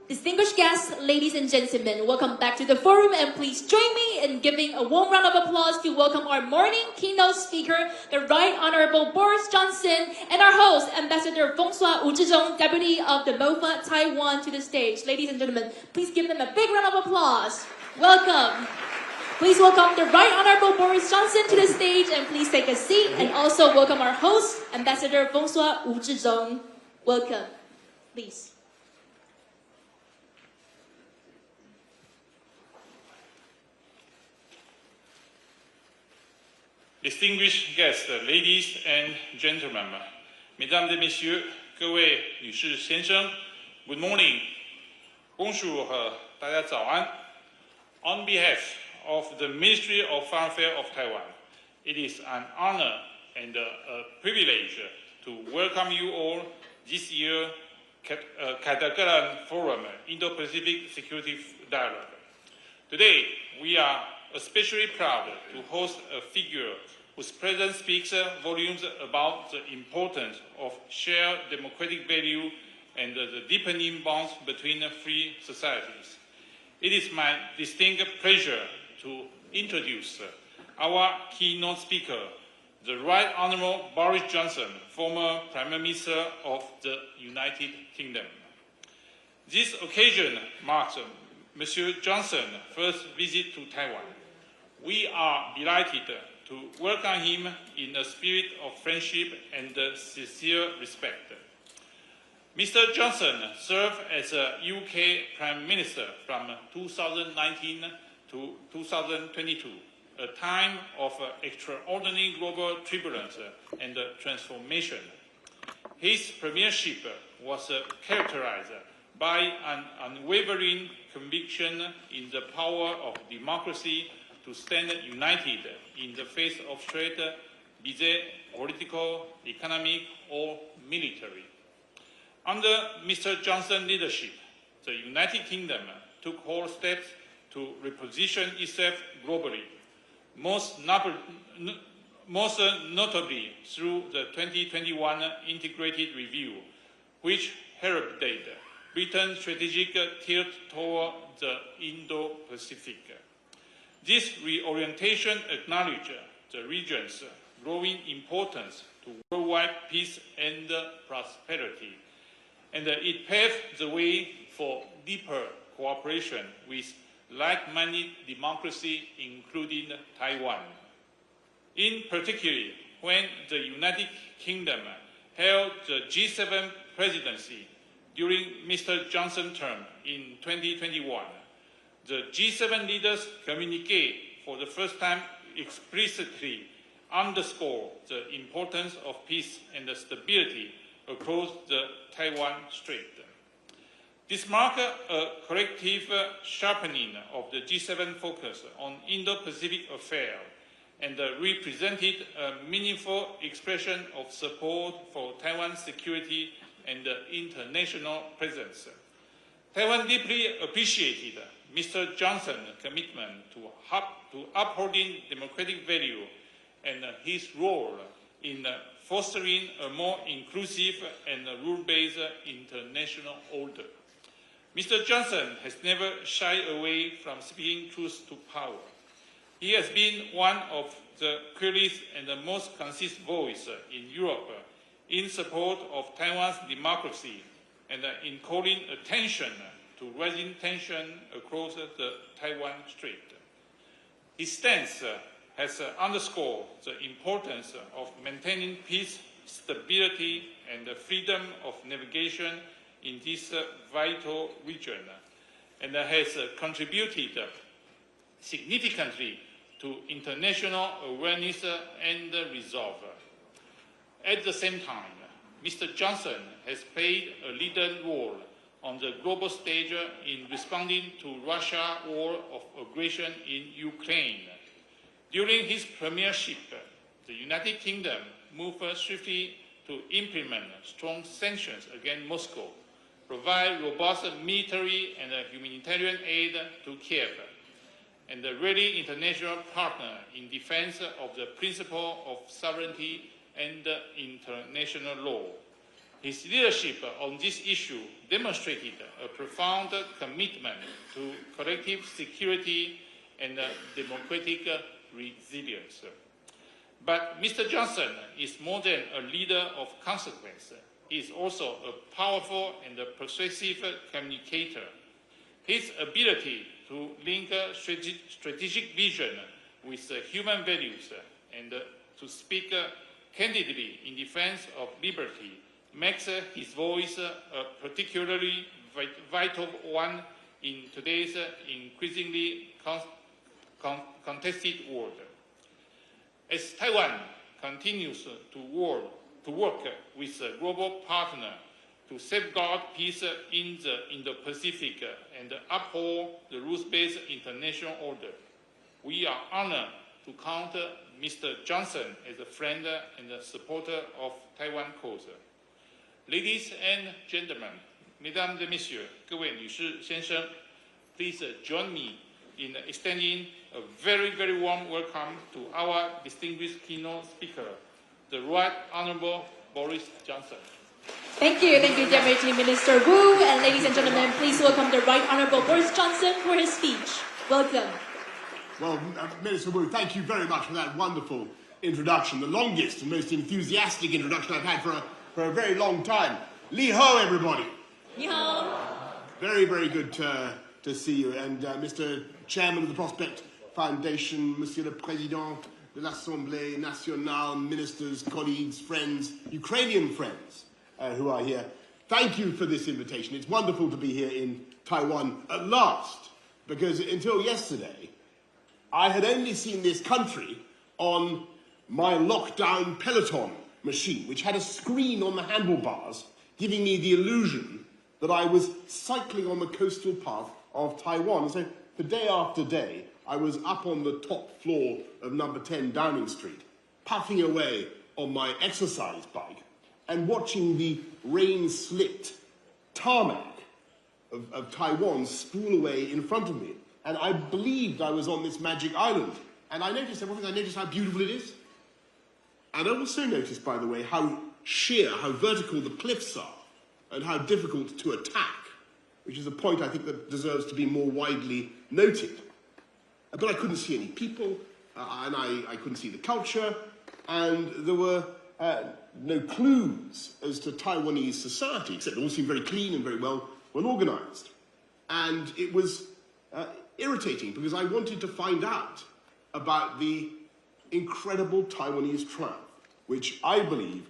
Distinguished guests, ladies and gentlemen, welcome back to the forum, and please join me in giving a warm round of applause to welcome our morning keynote speaker, the Right Honorable Boris Johnson, and our host, Ambassador François Wu Zhizhong, Deputy of the MOFA Taiwan, to the stage. Ladies and gentlemen, please give them a big round of applause. Welcome. Please welcome the Right Honorable Boris Johnson to the stage, and please take a seat, and also welcome our host, Ambassador François Wu Zhizhong. Welcome. Please. Distinguished guests, ladies and gentlemen, mesdames et messieurs, 各位女士先生 good morning, bonjour, 大家早安。On behalf of the Ministry of Foreign Affairs of Taiwan, it is an honor and a privilege to welcome you all this year's Katagalan Forum Indo-Pacific Security Dialogue. Today, we are especially proud to host a figure whose presence speaks volumes about the importance of shared democratic value and the deepening bonds between free societies. It is my distinct pleasure to introduce our keynote speaker, the Right Honorable Boris Johnson, former Prime Minister of the United Kingdom. This occasion marks Monsieur Johnson's first visit to Taiwan. We are delighted to welcome him in a spirit of friendship and sincere respect. Mr. Johnson served as a UK Prime Minister from 2019 to 2022, a time of extraordinary global turbulence and transformation. His premiership was characterized by an unwavering conviction in the power of democracy to stand united in the face of threat, be they political, economic, or military. Under Mr. Johnson's leadership, the United Kingdom took whole steps to reposition itself globally, most notably through the 2021 Integrated Review, which heralded Britain's strategic tilt toward the Indo-Pacific. This reorientation acknowledged the region's growing importance to worldwide peace and prosperity, and it paved the way for deeper cooperation with like-minded democracies, including Taiwan. In particular, when the United Kingdom held the G7 presidency during Mr. Johnson's term in 2021, the G7 leaders' communique for the first time explicitly underscored the importance of peace and stability across the Taiwan Strait. This marked a collective sharpening of the G7 focus on Indo-Pacific affairs and represented a meaningful expression of support for Taiwan's security and international presence. Taiwan deeply appreciated Mr. Johnson's commitment to upholding democratic value and his role in fostering a more inclusive and rule-based international order. Mr. Johnson has never shied away from speaking truth to power. He has been one of the clearest and the most consistent voices in Europe in support of Taiwan's democracy and in calling attention to rising tension across the Taiwan Strait. His stance has underscored the importance of maintaining peace, stability, and freedom of navigation in this vital region, and has contributed significantly to international awareness and resolve. At the same time, Mr. Johnson has played a leading role on the global stage in responding to Russia's war of aggression in Ukraine. During his premiership, the United Kingdom moved swiftly to implement strong sanctions against Moscow, provide robust military and humanitarian aid to Kiev, and a ready international partner in defense of the principle of sovereignty and international law. His leadership on this issue demonstrated a profound commitment to collective security and democratic resilience. But Mr. Johnson is more than a leader of consequence. He is also a powerful and persuasive communicator. His ability to link strategic vision with human values and to speak candidly in defense of liberty makes his voice a particularly vital one in today's increasingly contested world. As Taiwan continues to work with a global partner to safeguard peace in the Indo-Pacific and uphold the rules-based international order, we are honored to count Mr. Johnson as a friend and a supporter of Taiwan cause. Ladies and gentlemen, mesdames et messieurs, 各位女士先生, please join me in extending a very, very warm welcome to our distinguished keynote speaker, the Right Honorable Boris Johnson. Thank you, Deputy Minister Wu. And ladies and gentlemen, please welcome the Right Honorable Boris Johnson for his speech. Welcome. Well, Minister Wu, thank you very much for that wonderful introduction, the longest and most enthusiastic introduction I've had for a very long time. Li Ho, everybody. Ni hao. Very, very good to see you. And Mr. Chairman of the Prospect Foundation, Monsieur le Président de l'Assemblée Nationale, ministers, colleagues, friends, Ukrainian friends who are here, thank you for this invitation. It's wonderful to be here in Taiwan at last, because until yesterday, I had only seen this country on my lockdown Peloton machine, which had a screen on the handlebars, giving me the illusion that I was cycling on the coastal path of Taiwan. So for day after day, I was up on the top floor of number 10 Downing Street, puffing away on my exercise bike and watching the rain-slicked tarmac of Taiwan spool away in front of me. And I believed I was on this magic island. And I noticed everything. I noticed how beautiful it is. And I also noticed, by the way, how sheer, how vertical the cliffs are, and how difficult to attack, which is a point I think that deserves to be more widely noted. But I couldn't see any people, and I couldn't see the culture, and there were no clues as to Taiwanese society, except it all seemed very clean and very well organized. And it was irritating, because I wanted to find out about the incredible Taiwanese triumph, which I believe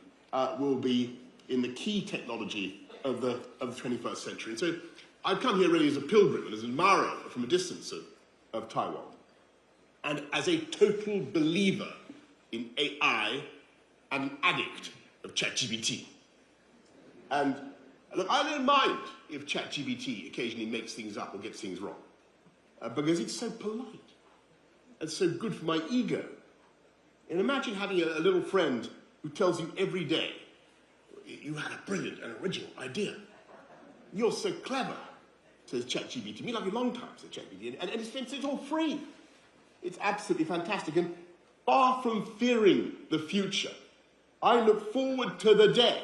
will be in the key technology of the 21st century. And so I've come here really as a pilgrim and as an admirer from a distance of Taiwan, and as a total believer in AI and an addict of ChatGPT. And look, I don't mind if ChatGPT occasionally makes things up or gets things wrong, because it's so polite and so good for my ego. And imagine having a little friend who tells you every day, you had a brilliant and original idea. You're so clever, says ChatGPT. Me love you long time, says ChatGPT. And it's all free. It's absolutely fantastic. And far from fearing the future, I look forward to the day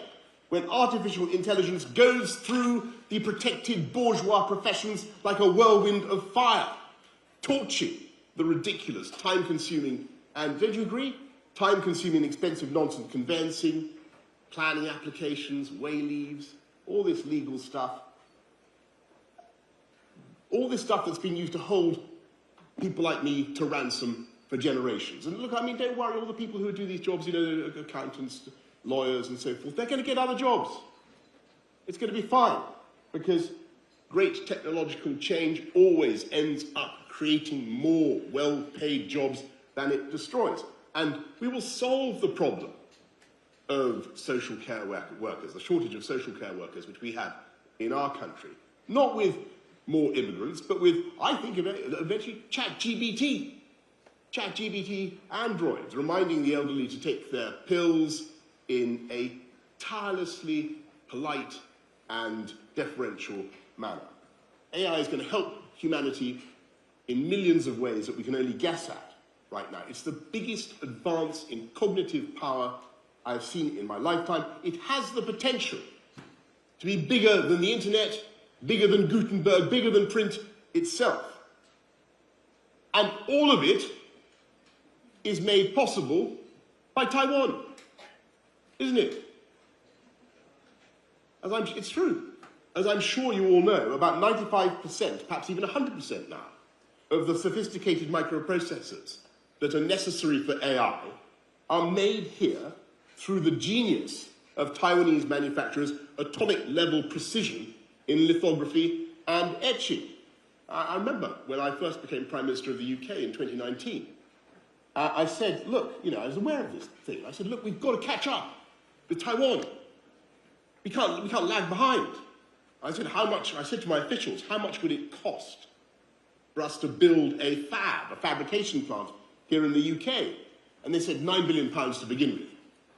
when artificial intelligence goes through the protected bourgeois professions like a whirlwind of fire, torching the ridiculous, time-consuming, and, don't you agree, time-consuming, expensive nonsense conveyancing, planning applications, way leaves, all this legal stuff. All this stuff that's been used to hold people like me to ransom for generations. And look, I mean, don't worry, all the people who do these jobs, you know, accountants, lawyers and so forth, they're going to get other jobs. It's going to be fine, because great technological change always ends up creating more well-paid jobs than it destroys. And we will solve the problem of social care workers, the shortage of social care workers which we have in our country. Not with more immigrants, but with, I think, eventually ChatGPT. ChatGPT androids, reminding the elderly to take their pills in a tirelessly polite and deferential manner. AI is going to help humanity in millions of ways that we can only guess at right now. It's the biggest advance in cognitive power I've seen in my lifetime. It has the potential to be bigger than the internet, bigger than Gutenberg, bigger than print itself. And all of it is made possible by Taiwan, isn't it? It's true. As I'm sure you all know, about 95%, perhaps even 100% now, of the sophisticated microprocessors that are necessary for AI are made here through the genius of Taiwanese manufacturers' atomic-level precision in lithography and etching. I remember when I first became Prime Minister of the UK in 2019, I said, look, I was aware of this thing. I said, look, we've got to catch up with Taiwan. We can't lag behind. I said to my officials, how much would it cost for us to build a fabrication plant here in the UK? And they said £9 billion to begin with.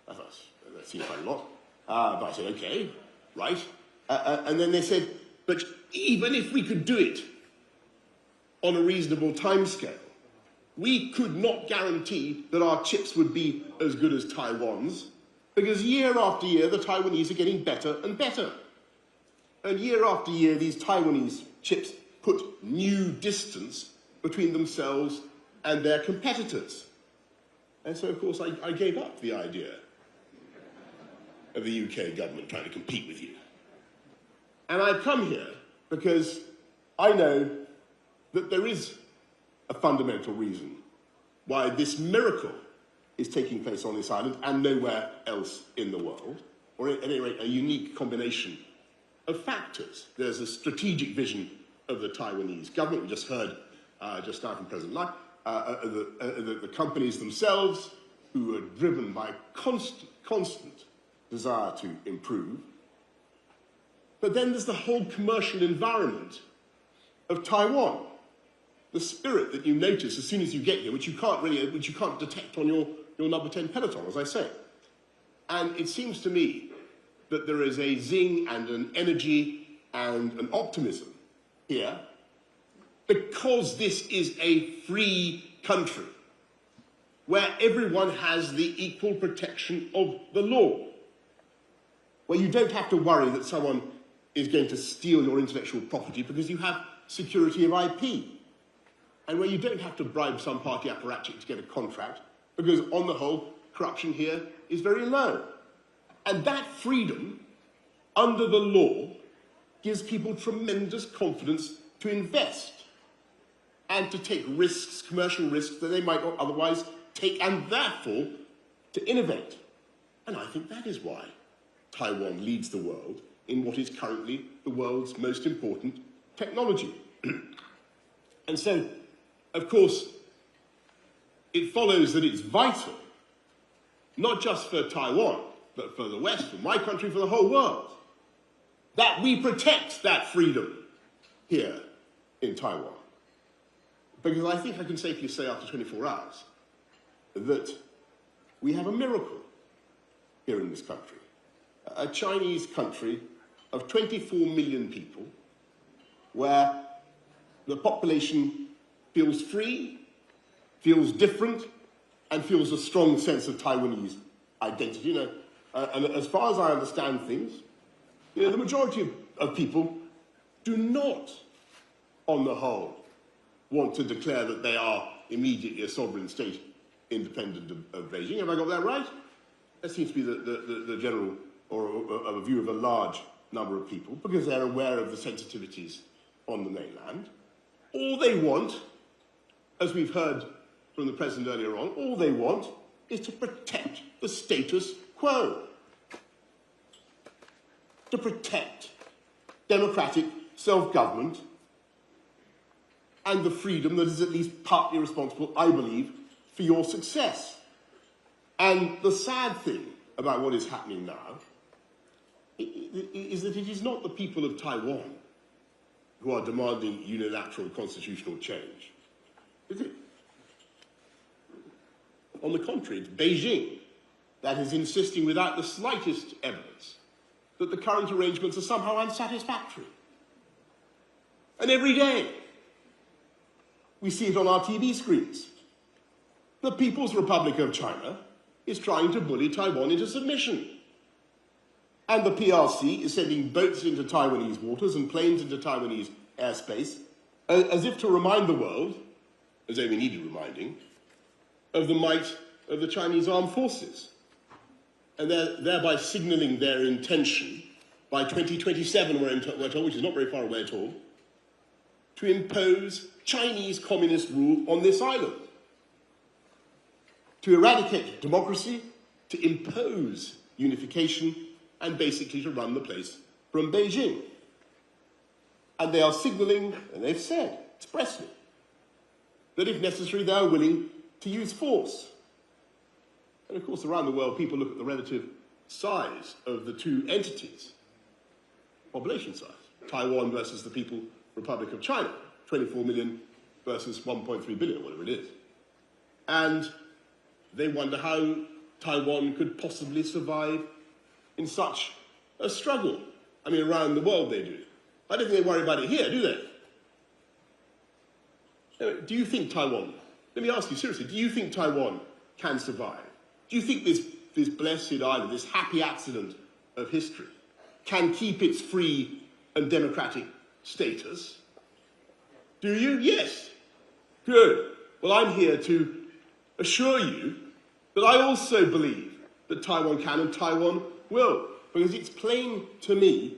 I thought, that seems quite a lot. But I said, okay, right. And then they said, but even if we could do it on a reasonable timescale, we could not guarantee that our chips would be as good as Taiwan's, because year after year, the Taiwanese are getting better and better. And year after year, these Taiwanese chips put new distance between themselves and their competitors. And so, of course, I gave up the idea of the UK government trying to compete with you. And I've come here because I know that there is a fundamental reason why this miracle is taking place on this island and nowhere else in the world, or at any rate, a unique combination of factors. There's a strategic vision of the Taiwanese government. We just heard just now from President Lai, the companies themselves, who are driven by constant desire to improve. But then there's the whole commercial environment of Taiwan, the spirit that you notice as soon as you get here, which you can't detect on your number 10 peloton, as I say. And it seems to me that there is a zing and an energy and an optimism here, because this is a free country where everyone has the equal protection of the law, where you don't have to worry that someone is going to steal your intellectual property because you have security of IP, and where you don't have to bribe some party apparatchik to get a contract, because on the whole, corruption here is very low. And that freedom, under the law, gives people tremendous confidence to invest and to take risks, commercial risks, that they might not otherwise take, and therefore to innovate. And I think that is why Taiwan leads the world in what is currently the world's most important technology. And so, of course, it follows that it's vital, not just for Taiwan, but for the West, for my country, for the whole world, that we protect that freedom here in Taiwan. Because I think I can safely say after 24 hours that we have a miracle here in this country. A Chinese country of 24 million people, where the population feels free, feels different, and feels a strong sense of Taiwanese identity. And as far as I understand things, the majority of people do not, on the whole, want to declare that they are immediately a sovereign state independent of Beijing. Have I got that right? That seems to be the general, or a view of a large number of people, because they're aware of the sensitivities on the mainland. All they want, as we've heard from the President earlier on, all they want is to protect the status quo, to protect democratic self-government and the freedom that is at least partly responsible, I believe, for your success. And the sad thing about what is happening now is that it is not the people of Taiwan who are demanding unilateral constitutional change, is it? On the contrary, it's Beijing that is insisting without the slightest evidence that the current arrangements are somehow unsatisfactory. And every day, we see it on our TV screens. The People's Republic of China is trying to bully Taiwan into submission. And the PRC is sending boats into Taiwanese waters and planes into Taiwanese airspace as if to remind the world, as though we needed reminding, of the might of the Chinese armed forces, and thereby signalling their intention by 2027, we're told, which is not very far away at all, to impose Chinese communist rule on this island, to eradicate democracy, to impose unification, and basically to run the place from Beijing. And they are signalling, and they've said expressly, that if necessary they are willing to use force. And of course, around the world, people look at the relative size of the two entities, population size, Taiwan versus the People's Republic of China, 24 million versus 1.3 billion, or whatever it is. And they wonder how Taiwan could possibly survive in such a struggle. I mean, around the world they do. I don't think they worry about it here, do they? Do you think Taiwan, let me ask you seriously, do you think Taiwan can survive? Do you think this blessed island, this happy accident of history, can keep its free and democratic status? Do you? Yes. Good. Well, I'm here to assure you that I also believe that Taiwan can and Taiwan will, because it's plain to me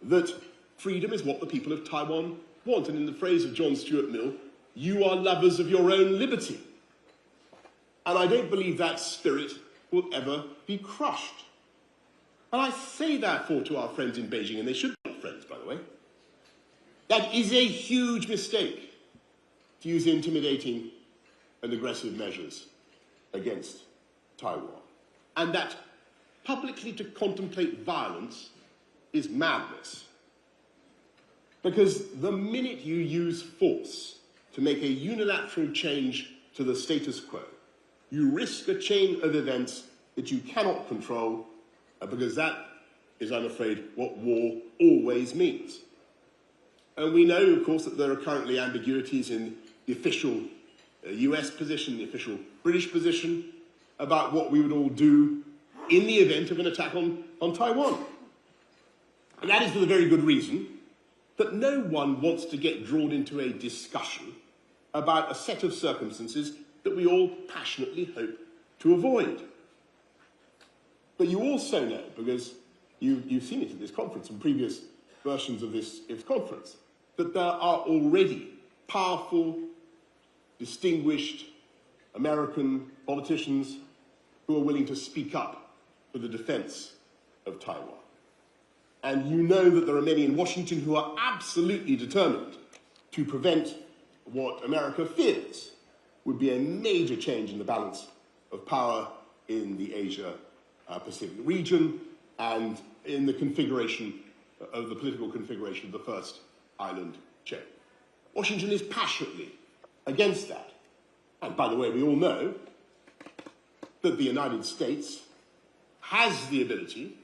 that freedom is what the people of Taiwan want. And in the phrase of John Stuart Mill, you are lovers of your own liberty. And I don't believe that spirit will ever be crushed. And I say therefore to our friends in Beijing, and they should be our friends, by the way, that is a huge mistake to use intimidating and aggressive measures against Taiwan. And that publicly to contemplate violence is madness. Because the minute you use force to make a unilateral change to the status quo, you risk a chain of events that you cannot control, because that is, I'm afraid, what war always means. And we know, of course, that there are currently ambiguities in the official US position, the official British position, about what we would all do in the event of an attack on Taiwan. And that is for the very good reason that no one wants to get drawn into a discussion about a set of circumstances that we all passionately hope to avoid. But you also know, because you've seen it at this conference and previous versions of this conference, that there are already powerful, distinguished American politicians who are willing to speak up for the defense of Taiwan. And you know that there are many in Washington who are absolutely determined to prevent what America fears would be a major change in the balance of power in the Asia-Pacific region and in the configuration of the political configuration of the first island chain. Washington is passionately against that. And by the way, we all know that the United States has the ability,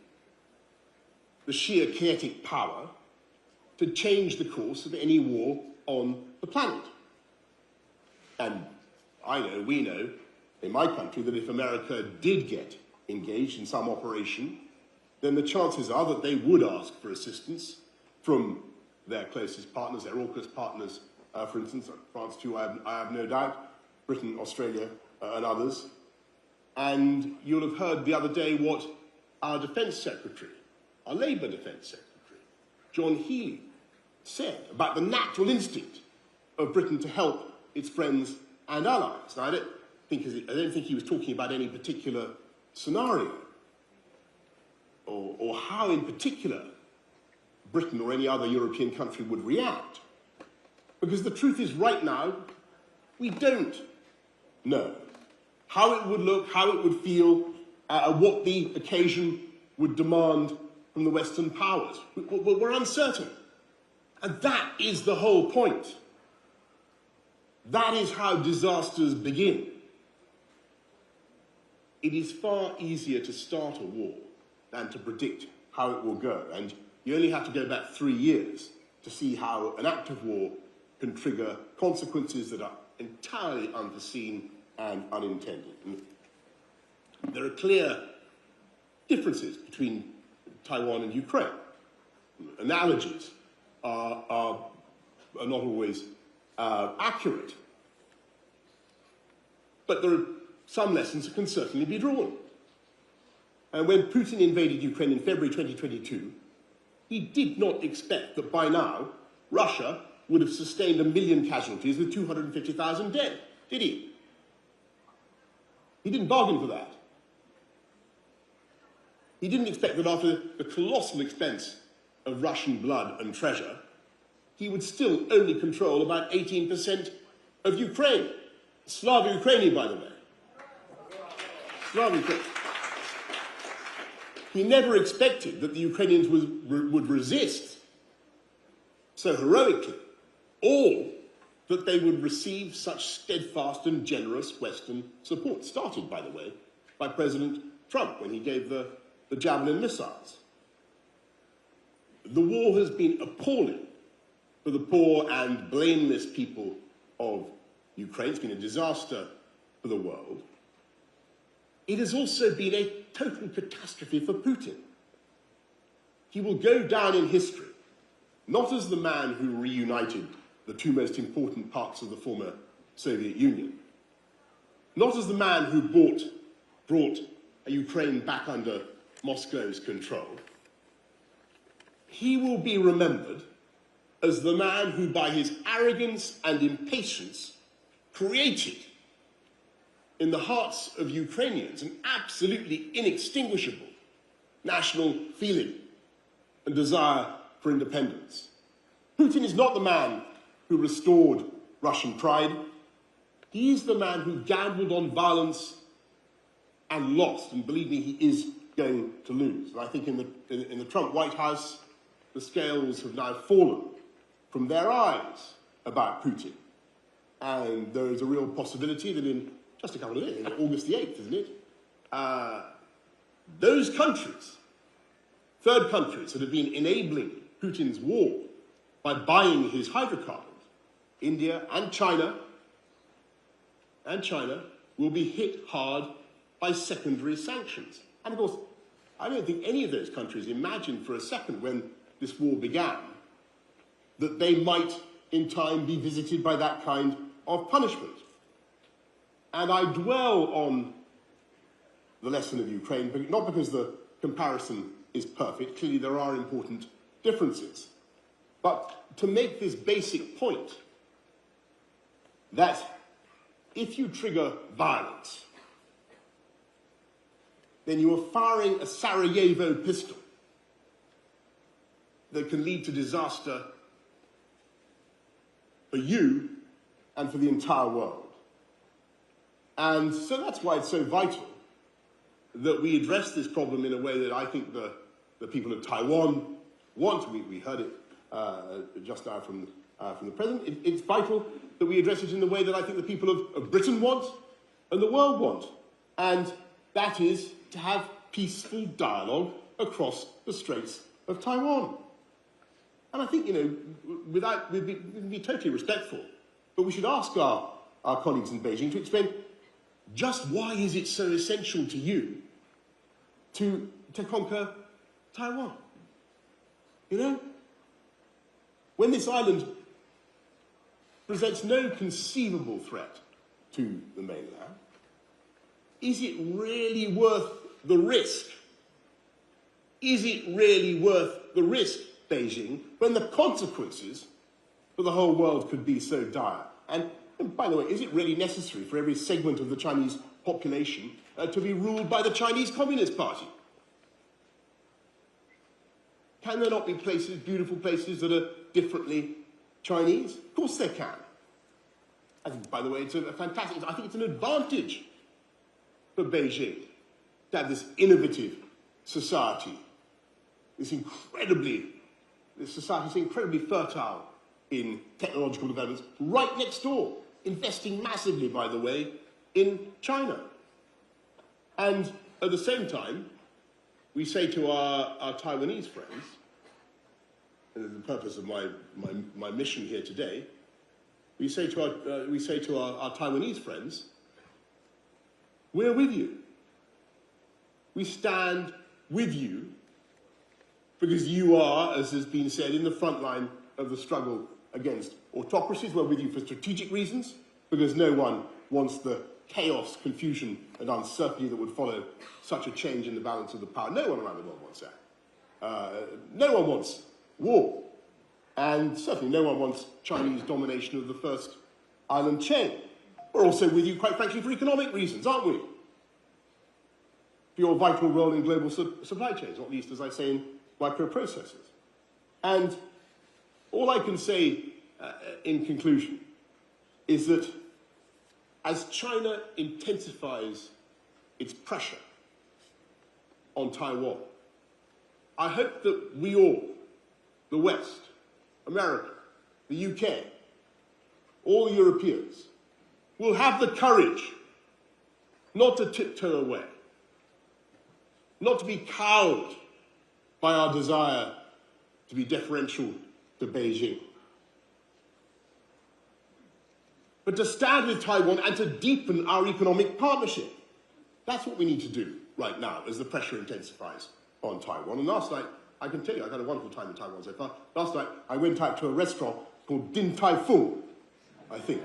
the sheer kinetic power, to change the course of any war on the planet. And I know, we know, in my country, that if America did get engaged in some operation, then the chances are that they would ask for assistance from their closest partners, their AUKUS partners, for instance, France too, I have no doubt, Britain, Australia, and others. And you'll have heard the other day what our Defence Secretary, our Labour Defence Secretary, John Healey, said about the natural instinct of Britain to help its friends and allies. Now, I don't think he was talking about any particular scenario or how in particular Britain or any other European country would react. Because the truth is, right now, we don't know how it would look, how it would feel, what the occasion would demand from the Western powers. We're uncertain. And that is the whole point. That is how disasters begin. It is far easier to start a war than to predict how it will go. And you only have to go back 3 years to see how an act of war can trigger consequences that are entirely unforeseen and unintended. And there are clear differences between Taiwan and Ukraine. Analogies are not always accurate. But there are some lessons that can certainly be drawn. And when Putin invaded Ukraine in February 2022, he did not expect that by now Russia would have sustained 1 million casualties with 250,000 dead, did he? He didn't bargain for that. He didn't expect that after the colossal expense of Russian blood and treasure, he would still only control about 18% of Ukraine. Slava Ukraini, by the way. Slava Ukraini. He never expected that the Ukrainians would resist so heroically, or that they would receive such steadfast and generous Western support, started, by the way, by President Trump when he gave the Javelin missiles. The war has been appalling for the poor and blameless people of Ukraine. It's been a disaster for the world. It has also been a total catastrophe for Putin. He will go down in history, not as the man who reunited the two most important parts of the former Soviet Union, not as the man who brought Ukraine back under Moscow's control. He will be remembered as the man who, by his arrogance and impatience, created in the hearts of Ukrainians an absolutely inextinguishable national feeling and desire for independence. Putin is not the man who restored Russian pride. He is the man who gambled on violence and lost, and believe me, he is going to lose. And I think in the Trump White House, the scales have now fallen from their eyes about Putin. And there is a real possibility that in just a couple of days, August the 8th, isn't it? Those countries, third countries that have been enabling Putin's war by buying his hydrocarbons, India and China, will be hit hard by secondary sanctions. And of course, I don't think any of those countries imagined for a second when this war began that they might in time be visited by that kind of punishment. And I dwell on the lesson of Ukraine, but not because the comparison is perfect. Clearly there are important differences. But to make this basic point, that if you trigger violence, then you are firing a Sarajevo pistol that can lead to disaster for you and for the entire world. And so that's why it's so vital that we address this problem in a way that I think the people of Taiwan want. We heard it just now from the President. It's vital that we address it in the way that I think the people of Britain want and the world want. And that is to have peaceful dialogue across the Straits of Taiwan. And I think, we'd be totally respectful, but we should ask our colleagues in Beijing to explain just why is it so essential to you to conquer Taiwan? When this island presents no conceivable threat to the mainland, is it really worth the risk? Is it really worth the risk, Beijing, when the consequences for the whole world could be so dire? And by the way, is it really necessary for every segment of the Chinese population to be ruled by the Chinese Communist Party? Can there not be places, beautiful places, that are differently Chinese? Of course there can. I think, by the way, it's a fantastic, I think it's an advantage for Beijing to have this innovative society, this society is incredibly fertile in technological developments, right next door, investing massively, by the way, in China. And at the same time, we say to our Taiwanese friends, and the purpose of my mission here today, we say to our Taiwanese friends, we're with you. We stand with you because you are, as has been said, in the front line of the struggle against autocracies. We're with you for strategic reasons, because no one wants the chaos, confusion, and uncertainty that would follow such a change in the balance of the power. No one around the world wants that. No one wants war. And certainly no one wants Chinese domination of the first island chain. We're also with you, quite frankly, for economic reasons, aren't we? For your vital role in global supply chains, not least, as I say, in microprocessors. And all I can say in conclusion is that as China intensifies its pressure on Taiwan, I hope that we all, the West, America, the UK, all the Europeans, will have the courage not to tiptoe away, not to be cowed by our desire to be deferential to Beijing, but to stand with Taiwan and to deepen our economic partnership. That's what we need to do right now as the pressure intensifies on Taiwan. And last night, I can tell you, I've had a wonderful time in Taiwan so far. Last night, I went out to a restaurant called Din Tai Fung, I think.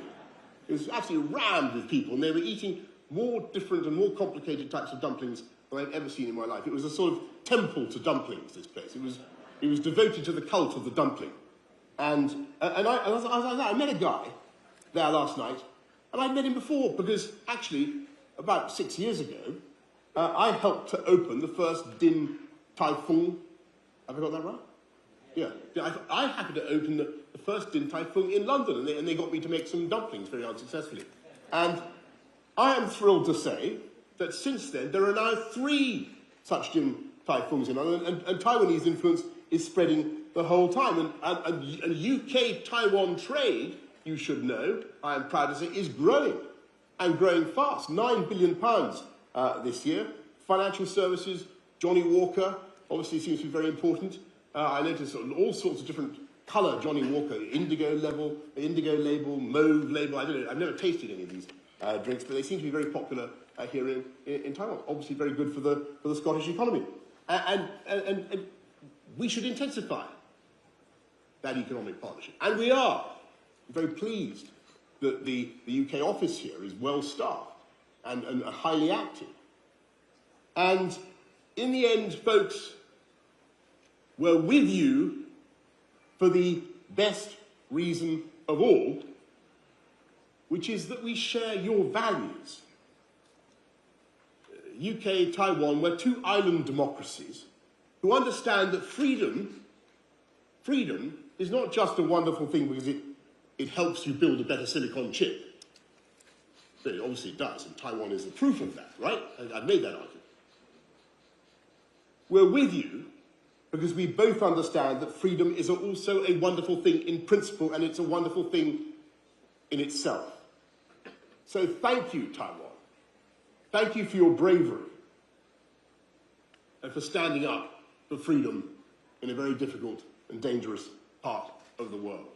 It was absolutely rammed with people, and they were eating more different and more complicated types of dumplings than I've ever seen in my life. It was a sort of temple to dumplings, this place. It was devoted to the cult of the dumpling. And I met a guy there last night, and I'd met him before, because actually, about 6 years ago, I helped to open the first Din Tai Fung. Have I got that right? Yeah. I happened to open the first Din Tai Fung in London, and they got me to make some dumplings very unsuccessfully. And I am thrilled to say that since then, there are now 3 such Din Tai Fungs in London, and Taiwanese influence is spreading the whole time. And UK-Taiwan trade, you should know, I am proud to say, is growing, and growing fast. £9 billion this year. Financial services, Johnny Walker, obviously seems to be very important. I noticed all sorts of different colour Johnny Walker, indigo label, mauve label. I don't know, I've never tasted any of these drinks, but they seem to be very popular here in Taiwan. Obviously very good for the Scottish economy. And we should intensify that economic partnership. And we are. I'm very pleased that the UK office here is well staffed and highly active. And in the end, folks, we're with you for the best reason of all, which is that we share your values. UK, Taiwan, we're 2 island democracies who understand that freedom is not just a wonderful thing because it helps you build a better silicon chip. But obviously it does, and Taiwan is the proof of that, right? I've made that argument. We're with you because we both understand that freedom is also a wonderful thing in principle, and it's a wonderful thing in itself. So thank you, Taiwan. Thank you for your bravery and for standing up for freedom in a very difficult and dangerous part of the world.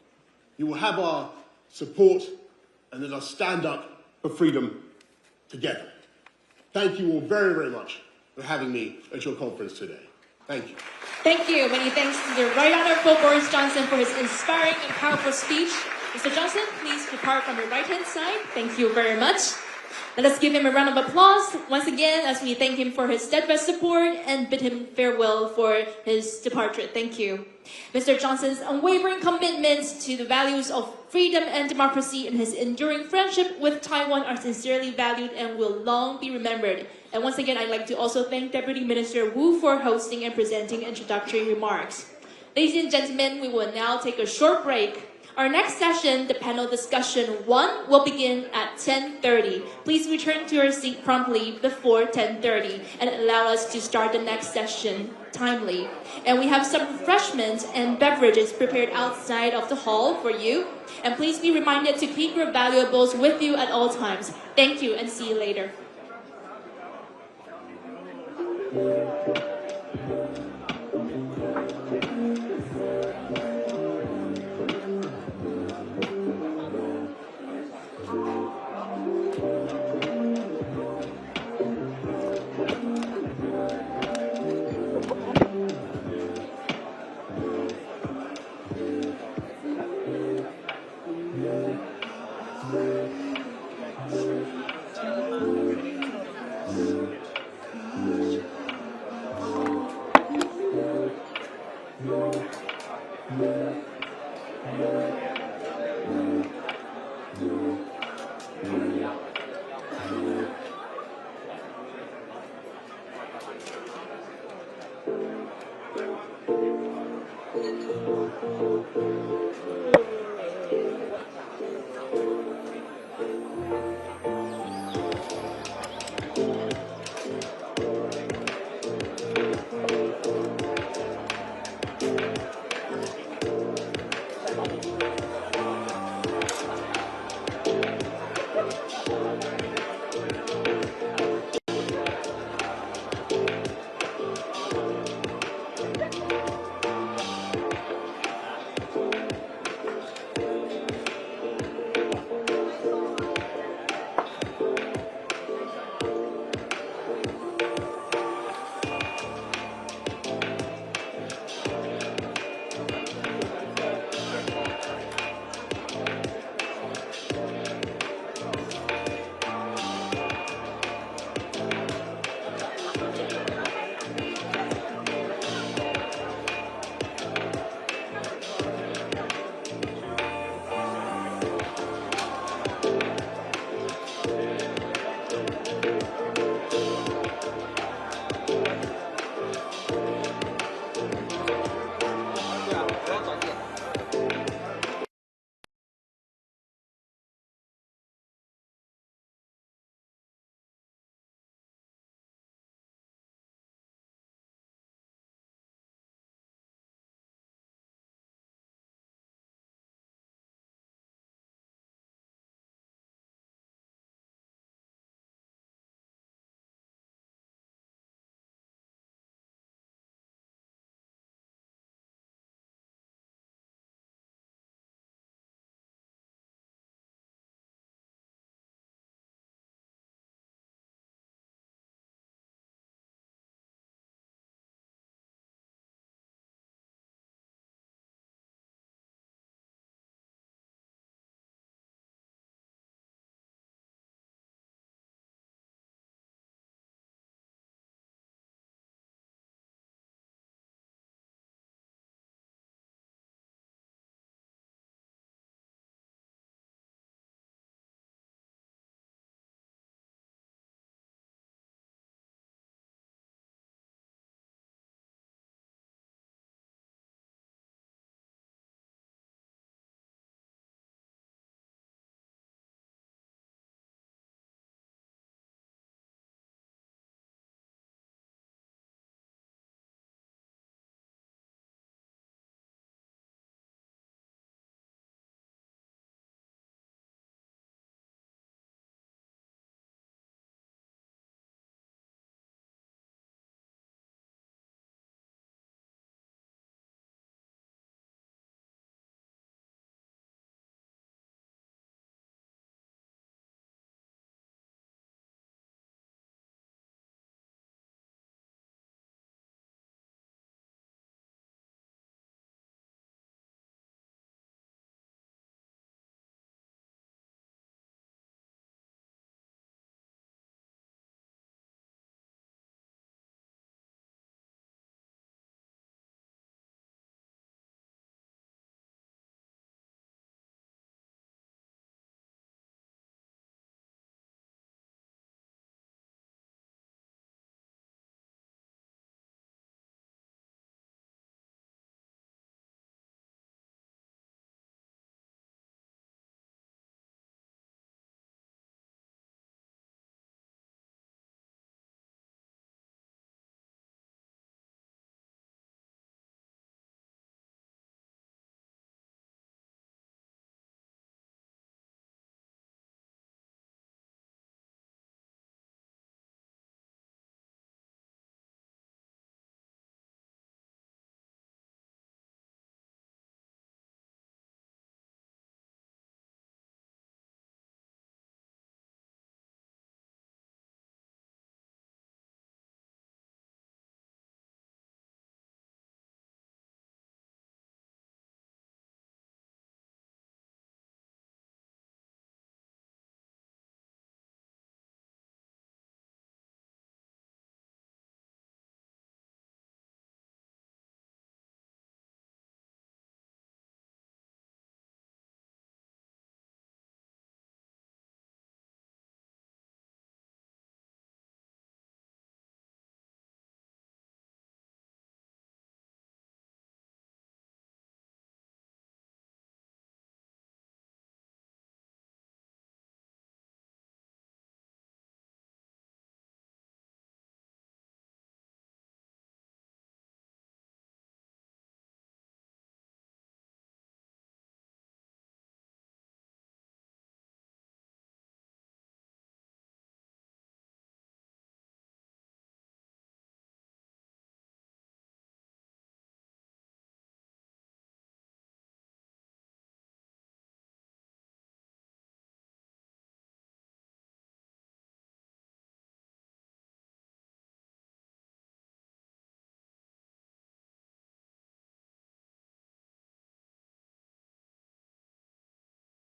You will have our support, and let us stand up for freedom together. Thank you all very, very much for having me at your conference today. Thank you. Thank you. Many thanks to the Right Honourable Boris Johnson for his inspiring and powerful speech. Mr. Johnson, please depart from your right-hand side. Thank you very much. Let us give him a round of applause once again as we thank him for his steadfast support and bid him farewell for his departure. Thank you. Mr. Johnson's unwavering commitments to the values of freedom and democracy and his enduring friendship with Taiwan are sincerely valued and will long be remembered. And once again, I'd like to also thank Deputy Minister Wu for hosting and presenting introductory remarks. Ladies and gentlemen, we will now take a short break. Our next session, the panel discussion 1, will begin at 10:30. Please return to your seat promptly before 10:30 and allow us to start the next session timely. And we have some refreshments and beverages prepared outside of the hall for you. And please be reminded to keep your valuables with you at all times. Thank you and see you later.